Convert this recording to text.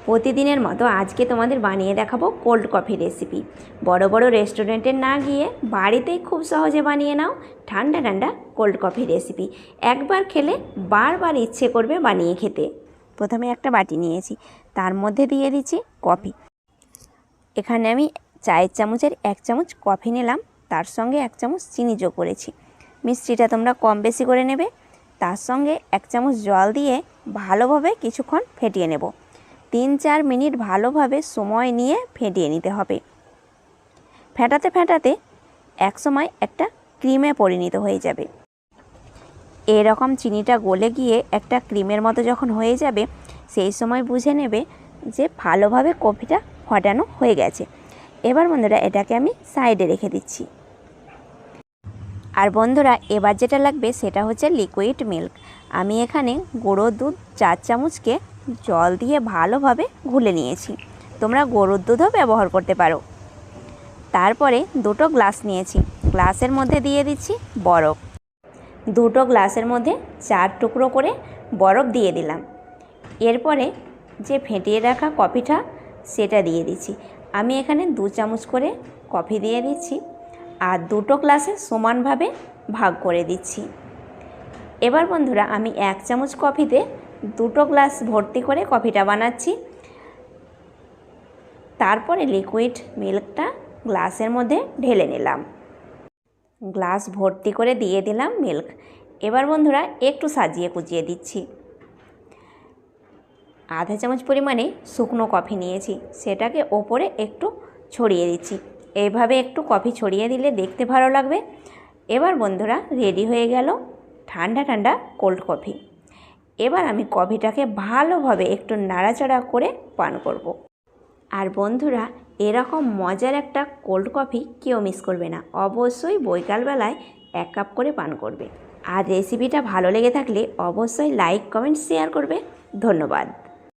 প্রতিদিনের মতো আজকে তোমাদের বানিয়ে দেখাবো কোল্ড কফি রেসিপি। বড় বড় রেস্টুরেন্টে না গিয়ে বাড়িতেই খুব সহজে বানিয়ে নাও ঠান্ডা ঠান্ডা কোল্ড কফি রেসিপি। একবার খেলে বারবার ইচ্ছে করবে বানিয়ে খেতে। প্রথমে একটা বাটি নিয়েছি, তার মধ্যে দিয়ে দিচ্ছি কফি। এখানে আমি চায়ের চামচের 1 চামচ কফি নিলাম, তার সঙ্গে 1 চামচ চিনি যোগ করেছি। মিষ্টিটা তোমরা কম বেশি করে নেবে। তার সঙ্গে 1 চামচ জল দিয়ে ভালোভাবে কিছুক্ষণ ফেটিয়ে নেব। 3-4 মিনিট ভালোভাবে সময় নিয়ে ফেটিয়ে নিতে হবে। ফেটাতে ফেটাতে একসময় একটা ক্রিমে পরিণত হয়ে যাবে। এরকম চিনিটা গলে গিয়ে একটা ক্রিমের মতো যখন হয়ে যাবে, সেই সময় বুঝে নেবে যে ভালোভাবে কফিটা ফটানো হয়ে গেছে। এবার বন্ধুরা এটাকে আমি সাইডে রেখে দিচ্ছি। আর বন্ধুরা এবার যেটা লাগবে সেটা হচ্ছে লিকুইড মিল্ক। আমি এখানে গুঁড়ো দুধ 4 চামচকে জল দিয়ে ভালোভাবে ঘুলে নিয়েছি। তোমরা গরুর দুধও ব্যবহার করতে পারো। তারপরে 2টো গ্লাস নিয়েছি, গ্লাসের মধ্যে দিয়ে দিচ্ছি বরফ। 2টো গ্লাসের মধ্যে 4 টুকরো করে বরফ দিয়ে দিলাম। এরপরে যে ফেটিয়ে রাখা কফিটা সেটা দিয়ে দিচ্ছি। আমি এখানে 2 চামচ করে কফি দিয়ে দিচ্ছি আর 2টো গ্লাসে সমানভাবে ভাগ করে দিচ্ছি। এবার বন্ধুরা আমি 1 চামচ কফিতে 2টো গ্লাস ভর্তি করে কফিটা বানাচ্ছি। তারপরে লিকুইড মিল্কটা গ্লাসের মধ্যে ঢেলে নিলাম। গ্লাস ভর্তি করে দিয়ে দিলাম মিল্ক। এবার বন্ধুরা একটু সাজিয়ে কুচিয়ে দিচ্ছি। আধা চামচ পরিমাণে শুকনো কফি নিয়েছি, সেটাকে ওপরে একটু ছড়িয়ে দিচ্ছি। এইভাবে একটু কফি ছড়িয়ে দিলে দেখতে ভালো লাগবে। এবার বন্ধুরা রেডি হয়ে গেল ঠান্ডা ঠান্ডা কোল্ড কফি। এবার আমি কফিটাকে ভালোভাবে একটু নাড়াচাড়া করে পান করব। আর বন্ধুরা এরকম মজার একটা কোল্ড কফি কেউ মিস করবে না। অবশ্যই বৈকালবেলায় 1 কাপ করে পান করবে। আর রেসিপিটা ভালো লেগে থাকলে অবশ্যই লাইক, কমেন্ট, শেয়ার করবে। ধন্যবাদ।